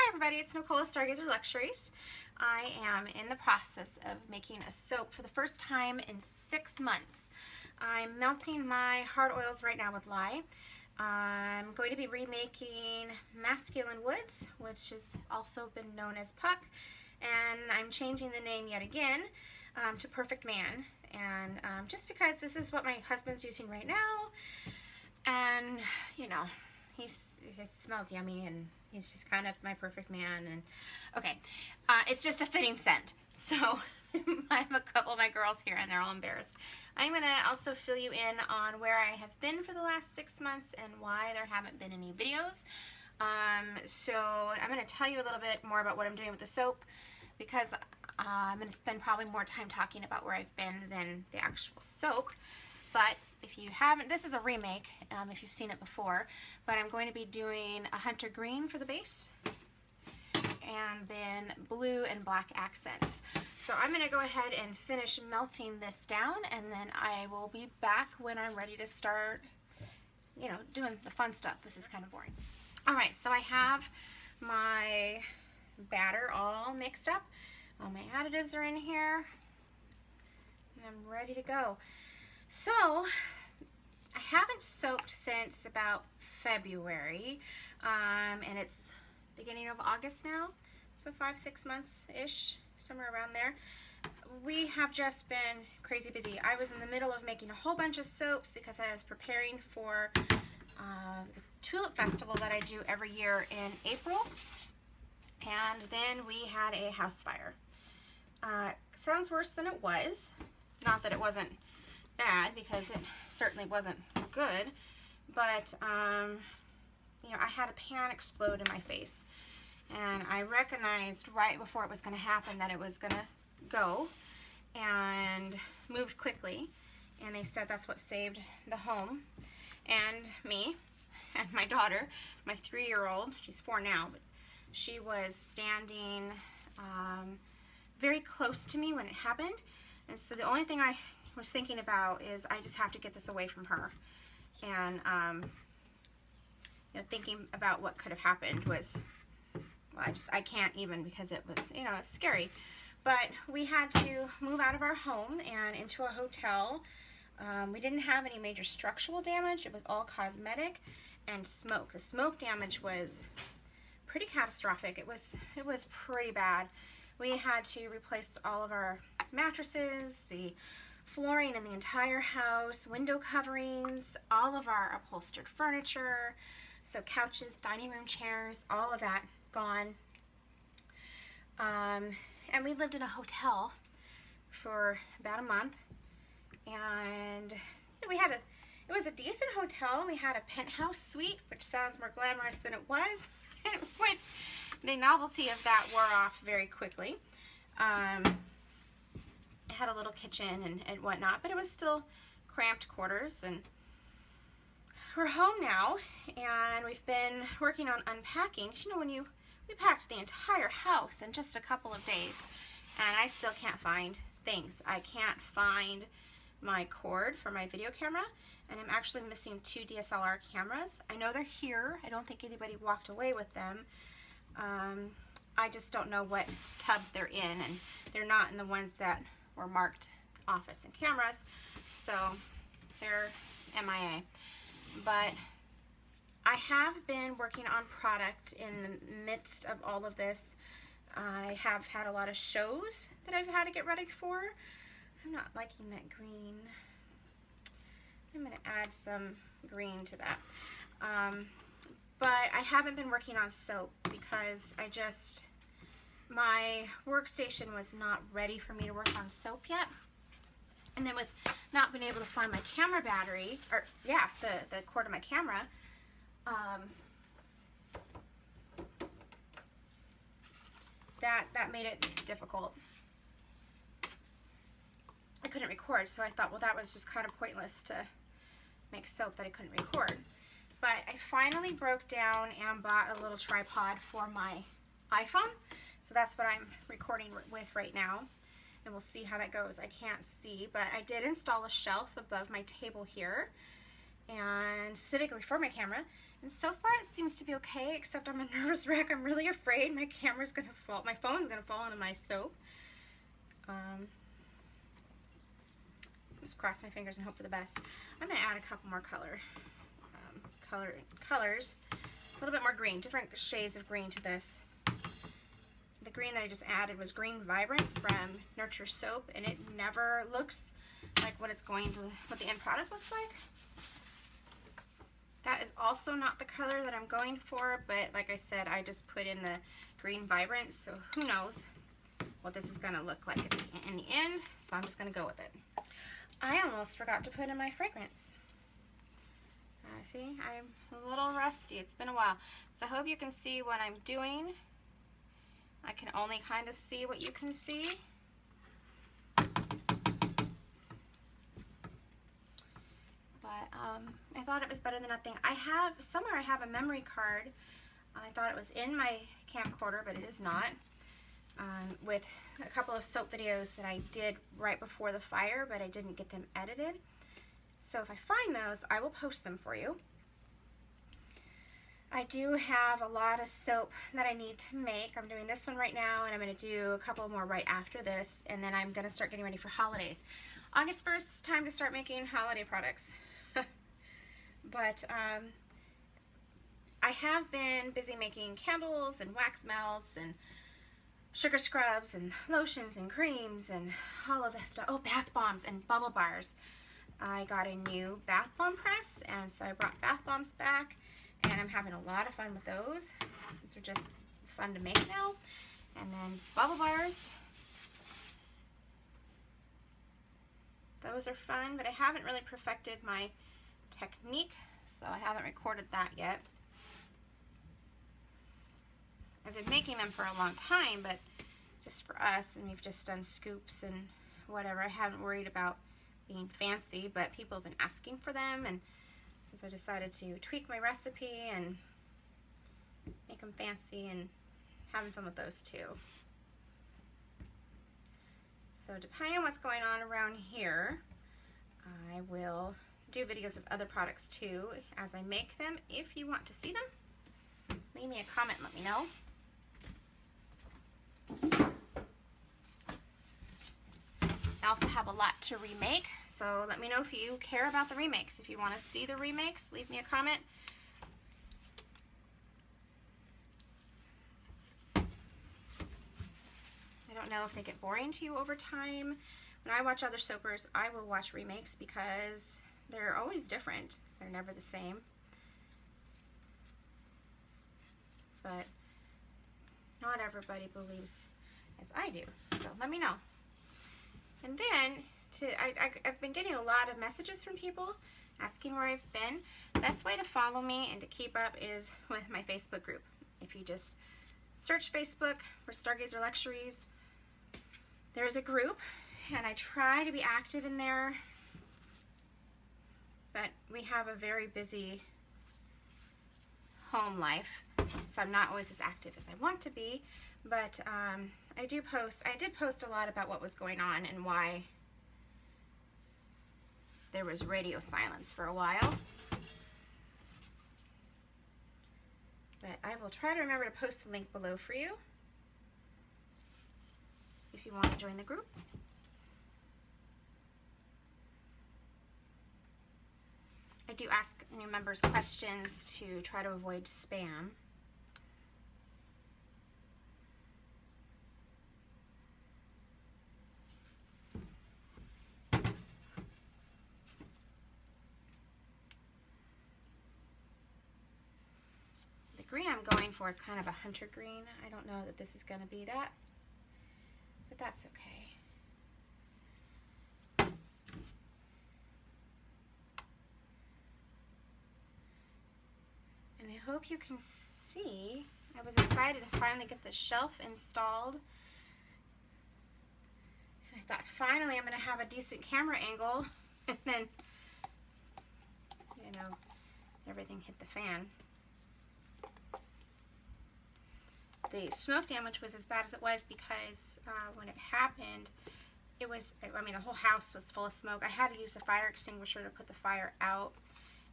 Hi everybody, it's Nicole Stargazer Luxuries. I am in the process of making a soap for the first time in 6 months. I'm melting my hard oils right now with lye. I'm going to be remaking masculine woods, which has also been known as puck, and I'm changing the name yet again to Perfect Man, and just because this is what my husband's using right now, and you know, he smells yummy and he's just kind of my perfect man. And okay, it's just a fitting scent. So I have a couple of my girls here and they're all embarrassed. I'm going to also fill you in on where I have been for the last 6 months and why there haven't been any videos. So I'm going to tell you a little bit more about what I'm doing with the soap, because I'm going to spend probably more time talking about where I've been than the actual soap. But if you haven't, this is a remake, if you've seen it before, but I'm going to be doing a hunter green for the base and then blue and black accents. So I'm going to go ahead and finish melting this down, and then I will be back when I'm ready to start, you know, doing the fun stuff. This is kind of boring. All right, so I have my batter all mixed up. All my additives are in here, and I'm ready to go. So, I haven't soaped since about February, and it's beginning of August now, so 5-6 months-ish, somewhere around there. We have just been crazy busy. I was in the middle of making a whole bunch of soaps because I was preparing for the Tulip Festival that I do every year in April, and then we had a house fire. Sounds worse than it was. Not that it wasn't bad, because it certainly wasn't good, but you know, I had a pan explode in my face, and I recognized right before it was going to happen that it was going to go, and moved quickly, and they said that's what saved the home and me and my daughter, my 3-year-old. She's 4 now, but she was standing very close to me when it happened, and so the only thing I was thinking about is I just have to get this away from her. And you know, thinking about what could have happened was, well, I can't even, because it was, you know, it's scary. But we had to move out of our home and into a hotel. We didn't have any major structural damage. It was all cosmetic and smoke. The smoke damage was pretty catastrophic. It was pretty bad. We had to replace all of our mattresses, the flooring in the entire house, window coverings, all of our upholstered furniture, so couches, dining room chairs, all of that gone. And we lived in a hotel for about a month, and you know, it was a decent hotel. We had a penthouse suite, which sounds more glamorous than it was. The novelty of that wore off very quickly. It had a little kitchen and whatnot, but it was still cramped quarters. And we're home now, and we've been working on unpacking. You know, we packed the entire house in just a couple of days, and I still can't find things. I can't find my cord for my video camera, and I'm actually missing 2 DSLR cameras. I know they're here. I don't think anybody walked away with them. I just don't know what tub they're in, and they're not in the ones that were marked office and cameras, so they're MIA. But I have been working on product in the midst of all of this. I have had a lot of shows that I've had to get ready for. I'm not liking that green. I'm going to add some green to that. But I haven't been working on soap because my workstation was not ready for me to work on soap yet. And then with not being able to find my camera battery, or yeah, the cord of my camera, that made it difficult. I couldn't record, so I thought, well, that was just kind of pointless to make soap that I couldn't record. But I finally broke down and bought a little tripod for my iPhone. So that's what I'm recording with right now. And we'll see how that goes. I can't see, but I did install a shelf above my table here. and specifically for my camera. And so far it seems to be okay, except I'm a nervous wreck. I'm really afraid my camera's gonna fall, my phone's gonna fall into my soap. Just cross my fingers and hope for the best. I'm gonna add a couple more colors, a little bit more green, different shades of green to this. The green that I just added was Green Vibrance from Nurture Soap, and it never looks like what the end product looks like. That is also not the color that I'm going for, but like I said, I just put in the Green Vibrance, so who knows what this is gonna look like in the end, so I'm just gonna go with it. I almost forgot to put in my fragrance. See, I'm a little rusty. It's been a while. So I hope you can see what I'm doing. I can only kind of see what you can see. But I thought it was better than nothing. Somewhere I have a memory card. I thought it was in my camcorder, but it is not. With a couple of soap videos that I did right before the fire, but I didn't get them edited. So if I find those, I will post them for you. I do have a lot of soap that I need to make. I'm doing this one right now, and I'm going to do a couple more right after this, and then I'm going to start getting ready for holidays. August 1st, it's time to start making holiday products. But I have been busy making candles and wax melts and sugar scrubs and lotions and creams and all of that stuff. Oh, bath bombs and bubble bars. I got a new bath bomb press, and so I brought bath bombs back, and I'm having a lot of fun with those. These are just fun to make now. And then bubble bars. Those are fun, but I haven't really perfected my technique, so I haven't recorded that yet. I've been making them for a long time, but just for us, and we've just done scoops and whatever. I haven't worried about being fancy, but people have been asking for them, and so I decided to tweak my recipe and make them fancy, and having fun with those too. So depending on what's going on around here, I will do videos of other products too as I make them. If you want to see them, leave me a comment and let me know. I also have a lot to remake, so let me know if you care about the remakes. If you want to see the remakes, leave me a comment. I don't know if they get boring to you over time. When I watch other soapers, I will watch remakes because they're always different. They're never the same. But not everybody believes as I do, so let me know. And then, I've been getting a lot of messages from people asking where I've been. The best way to follow me and to keep up is with my Facebook group. If you just search Facebook for Stargazer Luxuries, there's a group, and I try to be active in there, but we have a very busy home life, so I'm not always as active as I want to be. But I did post a lot about what was going on and why there was radio silence for a while. But I will try to remember to post the link below for you if you want to join the group. I do ask new members questions to try to avoid spam. Green I'm going for is kind of a hunter green. I don't know that this is going to be that, but that's okay. And I hope you can see, I was excited to finally get the shelf installed. And I thought finally I'm going to have a decent camera angle, and then, you know, everything hit the fan. The smoke damage was as bad as it was because when it happened, it was, I mean, the whole house was full of smoke. I had to use a fire extinguisher to put the fire out,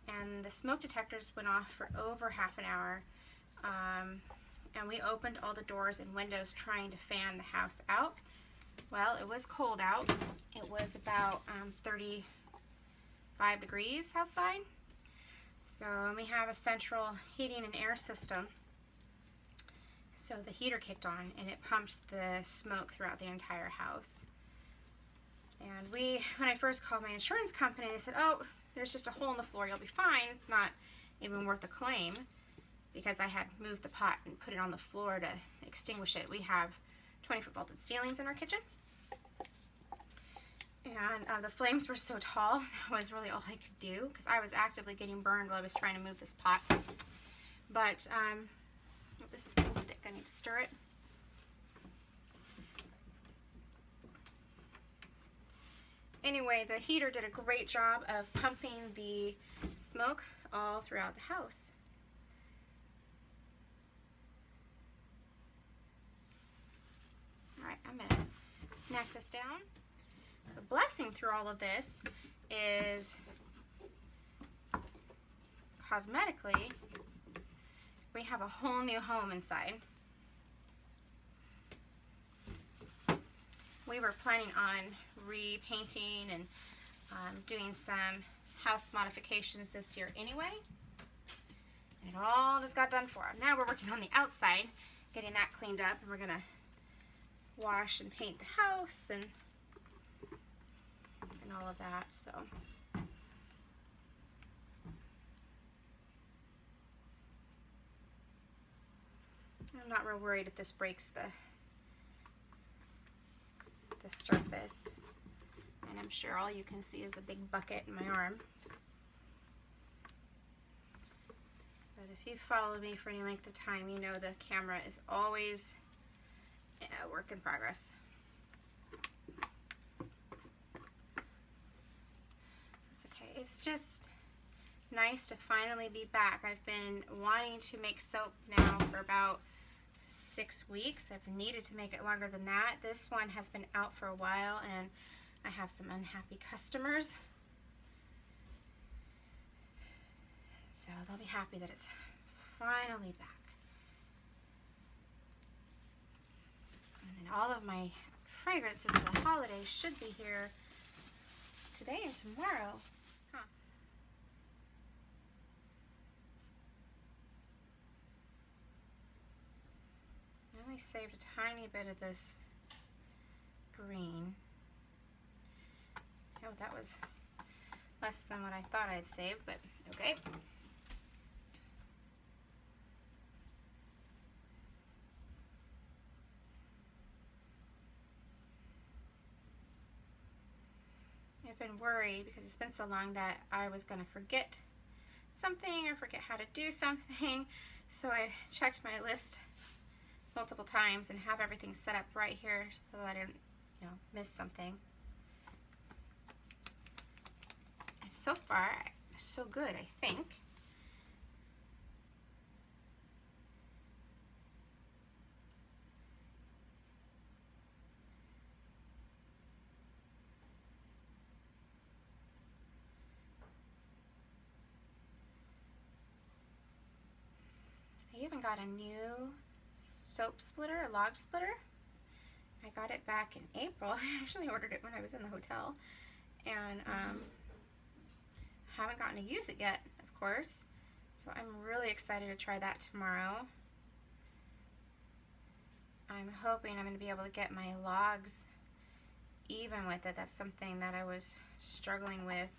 and the smoke detectors went off for over half an hour. And we opened all the doors and windows trying to fan the house out. Well, it was cold out. It was about 35 degrees outside. So we have a central heating and air system. So the heater kicked on and it pumped the smoke throughout the entire house. And when I first called my insurance company, they said, oh, there's just a hole in the floor, you'll be fine. It's not even worth a claim, because I had moved the pot and put it on the floor to extinguish it. We have 20-foot vaulted ceilings in our kitchen. And the flames were so tall, that was really all I could do, because I was actively getting burned while I was trying to move this pot. But this is getting thick, I need to stir it. Anyway, the heater did a great job of pumping the smoke all throughout the house. Alright, I'm going to snack this down. The blessing through all of this is, cosmetically, we have a whole new home inside. We were planning on repainting and doing some house modifications this year anyway. And it all just got done for us. Now we're working on the outside, getting that cleaned up, and we're going to wash and paint the house and all of that. So I'm not real worried if this breaks the surface, and I'm sure all you can see is a big bucket in my arm. But if you followed me for any length of time, you know the camera is always a work in progress. It's okay. It's just nice to finally be back. I've been wanting to make soap now for about 6 weeks. I've needed to make it longer than that. This one has been out for a while, and I have some unhappy customers. So they'll be happy that it's finally back. And then all of my fragrances for the holidays should be here today and tomorrow. Huh. I only saved a tiny bit of this green. Oh, that was less than what I thought I'd saved, but okay. I've been worried because it's been so long that I was going to forget something or forget how to do something. So I checked my list multiple times and have everything set up right here so that I didn't, miss something. And so far, so good, I think. I even got a new soap splitter, a log splitter. I got it back in April. I actually ordered it when I was in the hotel, and haven't gotten to use it yet, of course. So I'm really excited to try that tomorrow. I'm hoping I'm going to be able to get my logs even with it. That's something that I was struggling with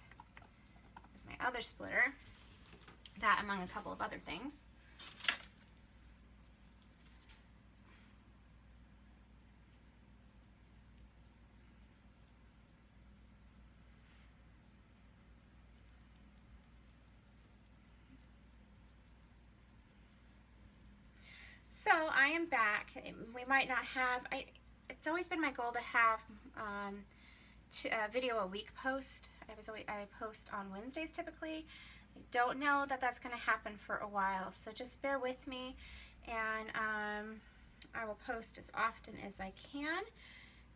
my other splitter. That, among a couple of other things. So I am back. We might not have, it's always been my goal to have a video a week post. I post on Wednesdays typically. I don't know that that's going to happen for a while, so just bear with me, and I will post as often as I can.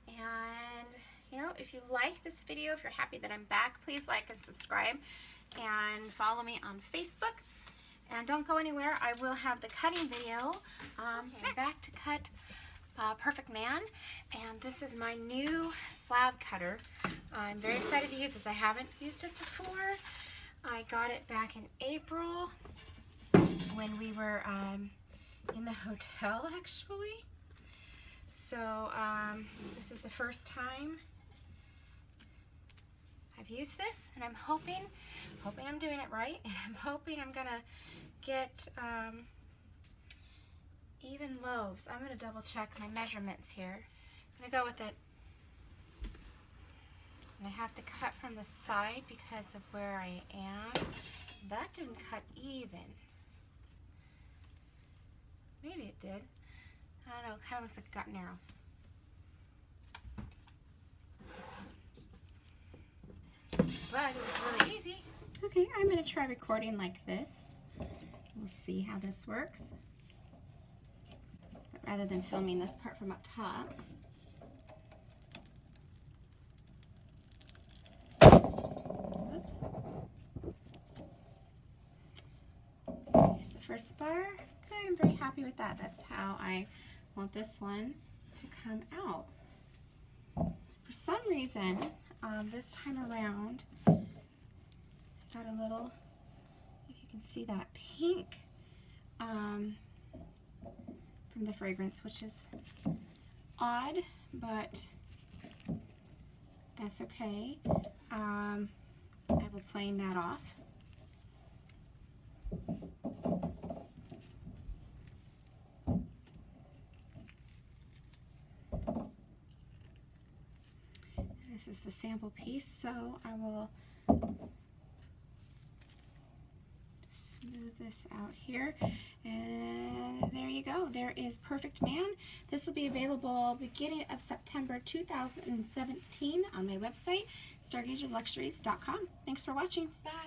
And you know, if you like this video, if you're happy that I'm back, please like and subscribe and follow me on Facebook. And don't go anywhere. I will have the cutting video. I'm back to cut Perfect Man, and this is my new slab cutter. I'm very excited to use this. I haven't used it before. I got it back in April when we were in the hotel, actually. So this is the first time I've used this, and I'm hoping I'm doing it right, and I'm hoping I'm gonna get even loaves. I'm gonna double check my measurements here. I'm gonna go with it. And I have to cut from the side because of where I am. That didn't cut even. Maybe it did. I don't know, it kind of looks like it got narrow. But it was really easy. Okay, I'm gonna try recording like this. We'll see how this works. But rather than filming this part from up top. Oops. Here's the first bar. Good, I'm very happy with that. That's how I want this one to come out. For some reason, this time around, I got a little, if you can see that, pink from the fragrance, which is odd, but that's okay. I will plane that off. This is the sample piece, so I will smooth this out here, and there you go. There is Perfect Man. This will be available beginning of September 2017 on my website, stargazerluxuries.com. Thanks for watching. Bye.